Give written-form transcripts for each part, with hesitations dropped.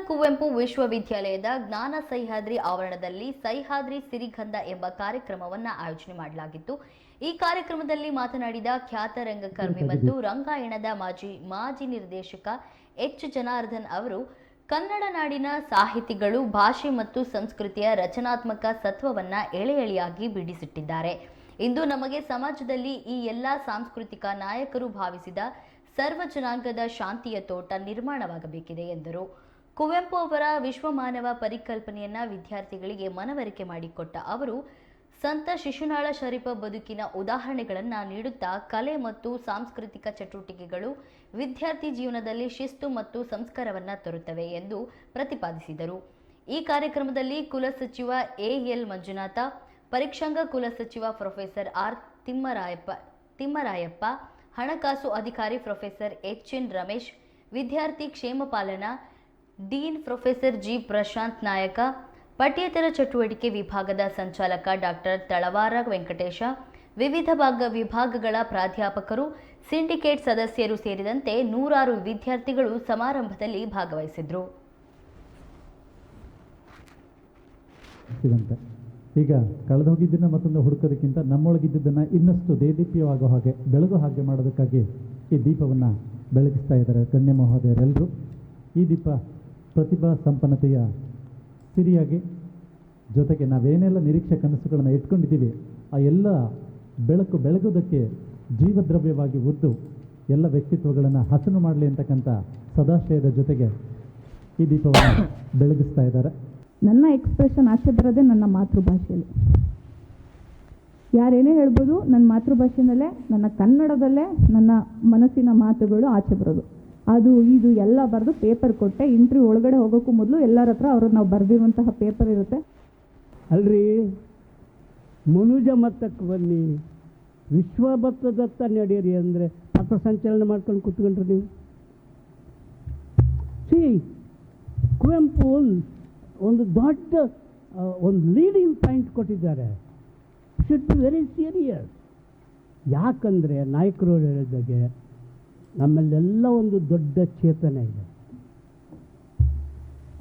ಕುವೆಂಪು ವಿಶ್ವವಿದ್ಯಾಲಯದ ಜ್ಞಾನ ಸಹ್ಯಾದ್ರಿ ಆವರಣದಲ್ಲಿ ಸಹ್ಯಾದ್ರಿ ಸಿರಿಗಂಧ ಎಂಬ ಕಾರ್ಯಕ್ರಮವನ್ನು ಆಯೋಜನೆ ಮಾಡಲಾಗಿತ್ತು. ಈ ಕಾರ್ಯಕ್ರಮದಲ್ಲಿ ಮಾತನಾಡಿದ ಖ್ಯಾತ ರಂಗಕರ್ಮಿ ಮತ್ತು ರಂಗಾಯಣದ ಮಾಜಿ ನಿರ್ದೇಶಕ ಎಚ್ ಜನಾರ್ದನ್ ಅವರು, ಕನ್ನಡ ನಾಡಿನ ಸಾಹಿತಿಗಳು ಭಾಷೆ ಮತ್ತು ಸಂಸ್ಕೃತಿಯ ರಚನಾತ್ಮಕ ಸತ್ವವನ್ನು ಎಳೆ ಎಳೆಯಾಗಿ ಬಿಡಿಸಿಟ್ಟಿದ್ದಾರೆ. ಇಂದು ನಮಗೆ ಸಮಾಜದಲ್ಲಿ ಈ ಎಲ್ಲ ಸಾಂಸ್ಕೃತಿಕ ನಾಯಕರು ಭಾವಿಸಿದ ಸರ್ವ ಜನಾಂಗದ ಶಾಂತಿಯ ತೋಟ ನಿರ್ಮಾಣವಾಗಬೇಕಿದೆ ಎಂದರು. ಕುವೆಂಪು ಅವರ ವಿಶ್ವಮಾನವ ಪರಿಕಲ್ಪನೆಯನ್ನ ವಿದ್ಯಾರ್ಥಿಗಳಿಗೆ ಮನವರಿಕೆ ಮಾಡಿಕೊಟ್ಟ ಅವರು ಸಂತ ಶಿಶುನಾಳ ಶರೀಫ ಬದುಕಿನ ಉದಾಹರಣೆಗಳನ್ನು ನೀಡುತ್ತಾ ಕಲೆ ಮತ್ತು ಸಾಂಸ್ಕೃತಿಕ ಚಟುವಟಿಕೆಗಳು ವಿದ್ಯಾರ್ಥಿ ಜೀವನದಲ್ಲಿ ಶಿಸ್ತು ಮತ್ತು ಸಂಸ್ಕಾರವನ್ನು ತರುತ್ತವೆ ಎಂದು ಪ್ರತಿಪಾದಿಸಿದರು. ಈ ಕಾರ್ಯಕ್ರಮದಲ್ಲಿ ಕುಲಸಚಿವ ಎಎಲ್ ಮಂಜುನಾಥ, ಪರೀಕ್ಷಾಂಗ ಕುಲಸಚಿವ ಪ್ರೊಫೆಸರ್ ಆರ್ ತಿಮ್ಮರಾಯಪ್ಪ, ಹಣಕಾಸು ಅಧಿಕಾರಿ ಪ್ರೊಫೆಸರ್ ಎಚ್ಎನ್ ರಮೇಶ್, ವಿದ್ಯಾರ್ಥಿ ಕ್ಷೇಮ ಪಾಲನಾ dean professor G Prashanth Nayaka, ಪಠ್ಯೇತರ ಚಟುವಟಿಕೆ ವಿಭಾಗದ ಸಂಚಾಲಕ ಡಾಕ್ಟರ್ ತಳವಾರ ವೆಂಕಟೇಶ, ವಿವಿಧ ವಿಭಾಗಗಳ ಪ್ರಾಧ್ಯಾಪಕರು, ಸಿಂಡಿಕೇಟ್ ಸದಸ್ಯರು ಸೇರಿದಂತೆ ನೂರಾರು ವಿದ್ಯಾರ್ಥಿಗಳು ಸಮಾರಂಭದಲ್ಲಿ ಭಾಗವಹಿಸಿದರು. ಈಗ ಕಳೆದೋಗಿದ್ದನ್ನು ಮತ್ತೊಂದು ಹುಡುಕೋದಕ್ಕಿಂತ ನಮ್ಮೊಳಗಿದ್ದನ್ನು ಇನ್ನಷ್ಟು ದೇದೀಪ್ಯವಾಗೋ ಹಾಗೆ ಬೆಳಗೋ ಹಾಗೆ ಮಾಡೋದಕ್ಕಾಗಿ ಈ ದೀಪವನ್ನು ಬೆಳಗಿಸ್ತಾ ಇದ್ದಾರೆ ಕನ್ಯಾ ಮಹೋದಯರೆಲ್ಲರೂ. ಈ ದೀಪ ಪ್ರತಿಭಾ ಸಂಪನ್ನತೆಯ ಸಿರಿಯಾಗಿ, ಜೊತೆಗೆ ನಾವೇನೆಲ್ಲ ನಿರೀಕ್ಷೆ ಕನಸುಗಳನ್ನು ಇಟ್ಕೊಂಡಿದ್ದೀವಿ ಆ ಎಲ್ಲ ಬೆಳಗೋದಕ್ಕೆ ಜೀವದ್ರವ್ಯವಾಗಿ ಉದ್ದು ಎಲ್ಲ ವ್ಯಕ್ತಿತ್ವಗಳನ್ನು ಹಸನು ಮಾಡಲಿ ಅಂತಕ್ಕಂಥ ಸದಾಶಯದ ಜೊತೆಗೆ ಈ ದೀಪವನ್ನು ಬೆಳಗಿಸ್ತಾ ಇದ್ದಾರೆ. ನನ್ನ ಎಕ್ಸ್ಪ್ರೆಷನ್ ಆಚೆ ಬರೋದೇ ನನ್ನ ಮಾತೃಭಾಷೆಯಲ್ಲಿ. ಯಾರೇನೇ ಹೇಳ್ಬೋದು, ನನ್ನ ಮಾತೃಭಾಷೆಯಲ್ಲೇ, ನನ್ನ ಕನ್ನಡದಲ್ಲೇ ನನ್ನ ಮನಸ್ಸಿನ ಮಾತುಗಳು ಆಚೆ ಬರೋದು. ಅದು ಇದು ಎಲ್ಲ ಬರೆದು ಪೇಪರ್ ಕೊಟ್ಟೆ. ಇಂಟರ್ವ್ಯೂ ಒಳಗಡೆ ಹೋಗೋಕ್ಕೂ ಮೊದಲು ಎಲ್ಲರ ಹತ್ರ ಅವ್ರದ್ದು ನಾವು ಬರೆದಿರುವಂತಹ ಪೇಪರ್ ಇರುತ್ತೆ. ಅಲ್ರಿ, ಮನುಜ ಮತ್ತಕ್ಕೆ ಬನ್ನಿ, ವಿಶ್ವಭತ್ತದತ್ತ ನಡೆಯಿರಿ ಅಂದರೆ ಪಥ ಸಂಚಲನ ಮಾಡ್ಕೊಂಡು ಕೂತ್ಕೊಂಡ್ರಿ ನೀವು. ಕುವೆಂಪು ಒಂದು ದೊಡ್ಡ ಒಂದು ಲೀಡಿಂಗ್ ಪಾಯಿಂಟ್ ಕೊಟ್ಟಿದ್ದಾರೆ. Should be very serious. ಯಾಕಂದರೆ ನಾಯಕರು ಹೇಳಿದಾಗೆ ನಮ್ಮಲ್ಲೆಲ್ಲ ಒಂದು ದೊಡ್ಡ ಚೇತನ ಇದೆ.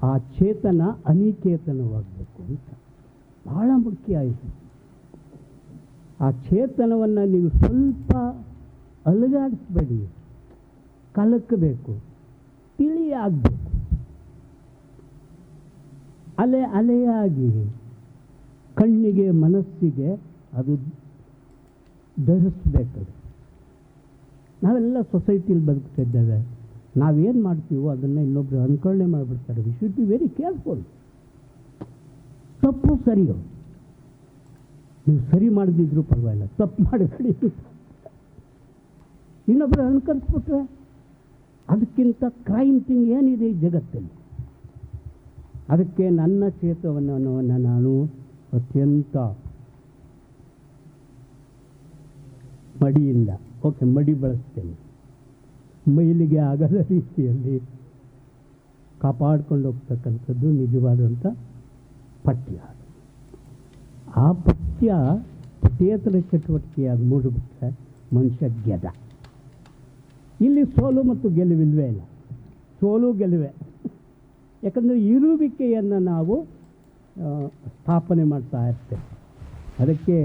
ಆ ಚೇತನ ಅನಿಕೇತನವಾಗಬೇಕು ಅಂತ ಭಾಳ ಮುಖ್ಯ ಆಯಿತು. ಆ ಚೇತನವನ್ನು ನೀವು ಸ್ವಲ್ಪ ಅಲುಗಾಡಿಸ್ಬೇಡಿ, ಕಲಕಬೇಕು, ತಿಳಿಯಾಗಬೇಕು. ಅಲೆಯಾಗಿ ಕಣ್ಣಿಗೆ ಮನಸ್ಸಿಗೆ ಅದು ಧರಿಸ್ಬೇಕದು. ನಾವೆಲ್ಲ ಸೊಸೈಟಿಲಿ ಬದುಕ್ತಿದ್ದೇವೆ. ನಾವೇನು ಮಾಡ್ತೀವೋ ಅದನ್ನು ಇನ್ನೊಬ್ರು ಅನುಕರಣೆ ಮಾಡಿಬಿಡ್ತಾರೆ. We should be very careful. ತಪ್ಪು ಸರಿಯೋ, ನೀವು ಸರಿ ಮಾಡದಿದ್ರೂ ಪರವಾಗಿಲ್ಲ, ತಪ್ಪು ಮಾಡಬೇಡಿ. ಇನ್ನೊಬ್ರು ಅನುಕರಿಸ್ಬಿಟ್ರೆ ಅದಕ್ಕಿಂತ ಕ್ರೈಮ್ ಥಿಂಗ್ ಏನಿದೆ ಈ ಜಗತ್ತಲ್ಲಿ. ಅದಕ್ಕೆ ನನ್ನ ಚೇತನವನ್ನು ನಾನು ಅತ್ಯಂತ ಮಡಿಯಿಂದ ಮಡಿ ಬಳಸ್ತೇನೆ. ಮೈಲಿಗೆ ಆಗದ ರೀತಿಯಲ್ಲಿ ಕಾಪಾಡ್ಕೊಂಡು ಹೋಗ್ತಕ್ಕಂಥದ್ದು ನಿಜವಾದಂಥ ಪಠ್ಯ. ಆ ಪಠ್ಯೇತರ ಚಟುವಟಿಕೆಯಾಗಿ ಮೂಡಿಬಿಟ್ರೆ ಮನುಷ್ಯ ಗೆದ. ಇಲ್ಲಿ ಸೋಲು ಮತ್ತು ಗೆಲುವಿಲ್ವೇ ಇಲ್ಲ, ಸೋಲು ಗೆಲುವೆ. ಯಾಕಂದರೆ ಇರುವಿಕೆಯನ್ನು ನಾವು ಸ್ಥಾಪನೆ ಮಾಡ್ತಾ ಇರ್ತೇವೆ. ಅದಕ್ಕೆ